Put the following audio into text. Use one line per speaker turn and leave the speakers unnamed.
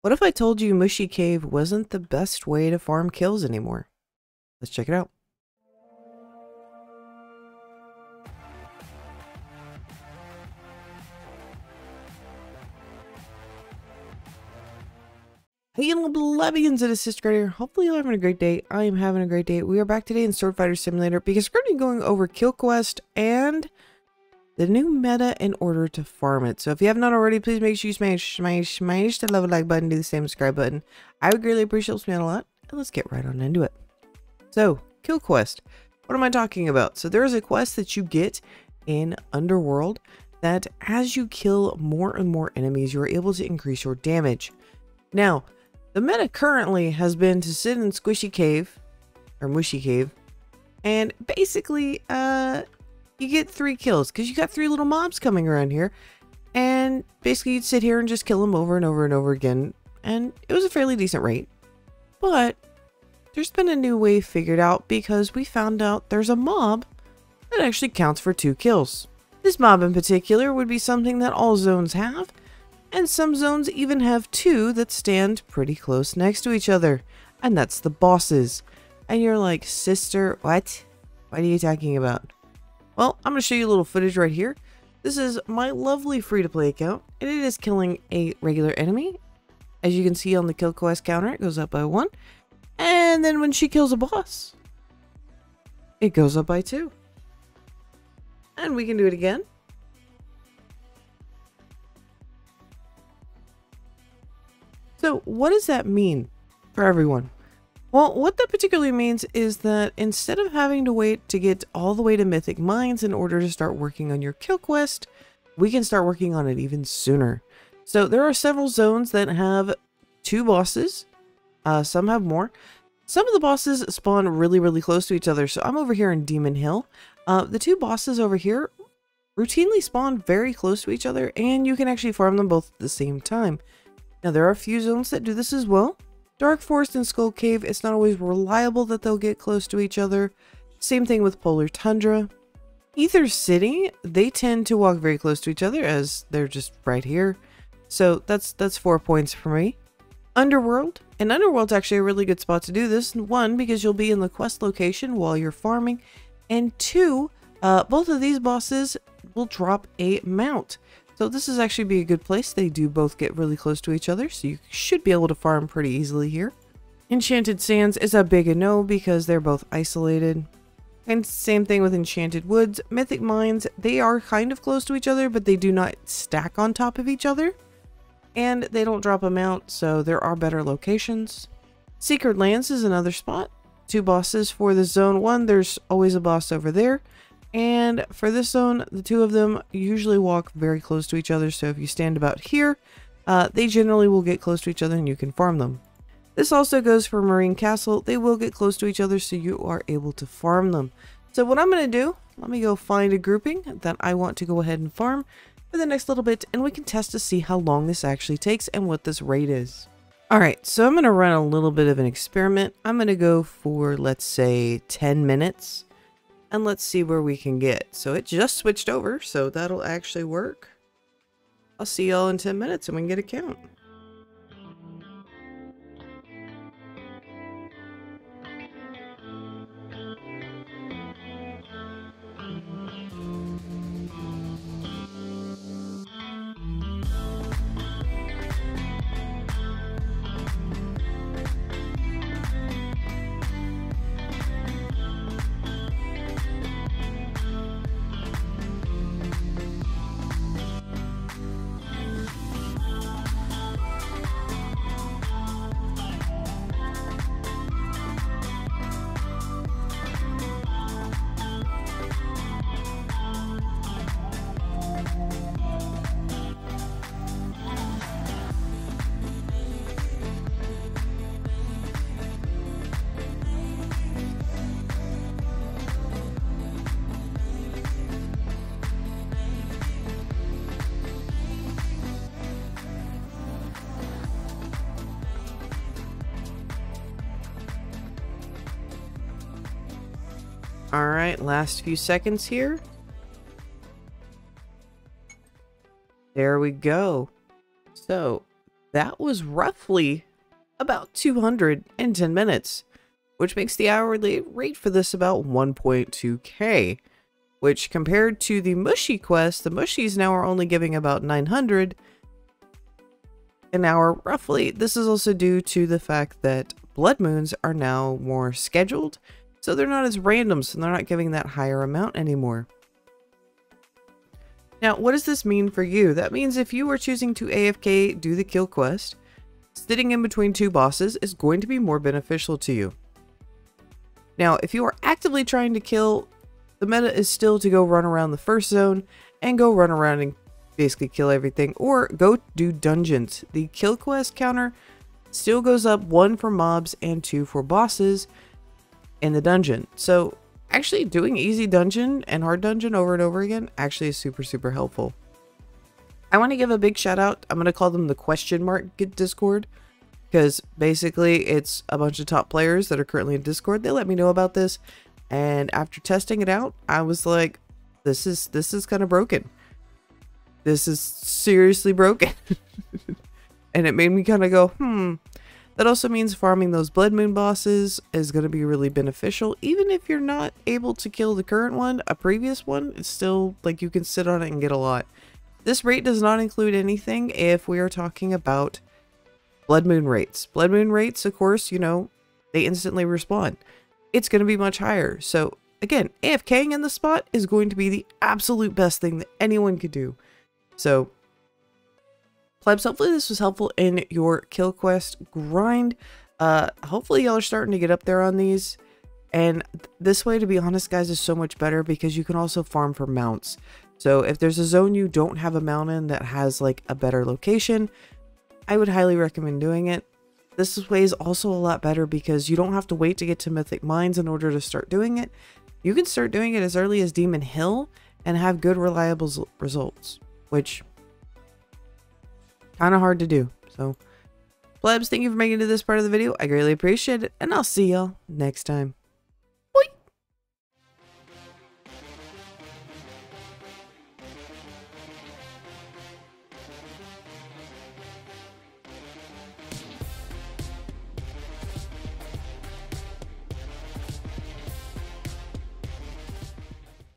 What if I told you Mushy Cave wasn't the best way to farm kills anymore? Let's check it out. Hey, Levians, it is Sister here. Hopefully you're having a great day. I am having a great day. We are back today in Sword Fighter Simulator because we're going to be going over Kill Quest and the new meta in order to farm it. So if you have not already, please make sure you smash the love like button, do the same subscribe button. I would greatly appreciate it, helps me out a lot. And let's get right on into it. So, Kill Quest. What am I talking about? So there is a quest that you get in Underworld that as you kill more and more enemies, you're able to increase your damage. Now, the meta currently has been to sit in Squishy Cave, or Mushy Cave, and basically, you get 3 kills, because you got 3 little mobs coming around here, and basically you'd sit here and just kill them over and over and over again, and it was a fairly decent rate. But there's been a new way figured out, because we found out there's a mob that actually counts for 2 kills. This mob in particular would be something that all zones have, and some zones even have 2 that stand pretty close next to each other, and that's the bosses. And you're like, sister, what? What are you talking about? Well, I'm going to show you a little footage right here. This is my lovely free-to-play account, and it is killing a regular enemy. As you can see on the kill quest counter, it goes up by 1. And then when she kills a boss, it goes up by 2. And we can do it again. So what does that mean for everyone? Well, what that particularly means is that instead of having to wait to get all the way to Mythic Mines in order to start working on your kill quest, we can start working on it even sooner. So there are several zones that have 2 bosses. Some have more. Some of the bosses spawn really close to each other. So I'm over here in Demon Hill. The 2 bosses over here routinely spawn very close to each other, and you can actually farm them both at the same time. Now, there are a few zones that do this as well. Dark Forest and Skull Cave, it's not always reliable that they'll get close to each other. Same thing with Polar Tundra. Ether City, they tend to walk very close to each other as they're just right here. So that's 4 points for me. Underworld, and Underworld's actually a really good spot to do this. 1, because you'll be in the quest location while you're farming. And 2, both of these bosses will drop a mount. So this is actually be a good place. They do both get really close to each other, so you should be able to farm pretty easily here. Enchanted Sands is a big no because they're both isolated. And same thing with Enchanted Woods. Mythic Mines, they are kind of close to each other, but they do not stack on top of each other. And they don't drop a mount, so there are better locations. Secret Lands is another spot. 2 bosses for the zone. 1, there's always a boss over there. And for this zone, the 2 of them usually walk very close to each other. So if you stand about here, they generally will get close to each other and you can farm them. This also goes for Marine Castle. They will get close to each other, so you are able to farm them. So what I'm going to do, let me go find a grouping that I want to go ahead and farm for the next little bit, and we can test to see how long this actually takes and what this rate is. Alright, so I'm going to run a little bit of an experiment. I'm going to go for, let's say, 10 minutes. And let's see where we can get. So it just switched over, so that'll actually work. I'll see y'all in 10 minutes and we can get a count. Alright, last few seconds here. There we go. So, that was roughly about 210 minutes, which makes the hourly rate for this about 1.2k, which compared to the Mushy quest, the Mushies now are only giving about 900 an hour roughly. This is also due to the fact that Blood Moons are now more scheduled, so they're not as random, so they're not giving that higher amount anymore. Now, what does this mean for you? That means if you are choosing to AFK do the kill quest, sitting in between two bosses is going to be more beneficial to you. Now, if you are actively trying to kill, the meta is still to go run around the first zone and go run around and basically kill everything, or go do dungeons. The kill quest counter still goes up 1 for mobs and 2 for bosses in the dungeon. So actually doing easy dungeon and hard dungeon over and over again actually is super helpful. I want to give a big shout out. I'm going to call them the question mark Discord, because basically it's a bunch of top players that are currently in Discord. They let me know about this, and after testing it out, I was like, this is kind of broken. This is seriously broken. And it made me kind of go, That also means farming those Blood Moon bosses is going to be really beneficial. Even if you're not able to kill the current one, a previous one, it's still like you can sit on it and get a lot. This rate does not include anything if we are talking about Blood Moon rates. Blood Moon rates, of course, you know, they instantly respawn. It's going to be much higher. So again, AFKing in the spot is going to be the absolute best thing that anyone could do. So plebs, hopefully this was helpful in your kill quest grind. Hopefully y'all are starting to get up there on these. And this way, to be honest, guys, is so much better because you can also farm for mounts. So if there's a zone you don't have a mount in that has like a better location, I would highly recommend doing it. This way is also a lot better because you don't have to wait to get to Mythic Mines in order to start doing it. You can start doing it as early as Demon Hill and have good reliable results, which kind of hard to do. So plebs, thank you for making it to this part of the video. I greatly appreciate it, and I'll see y'all next time.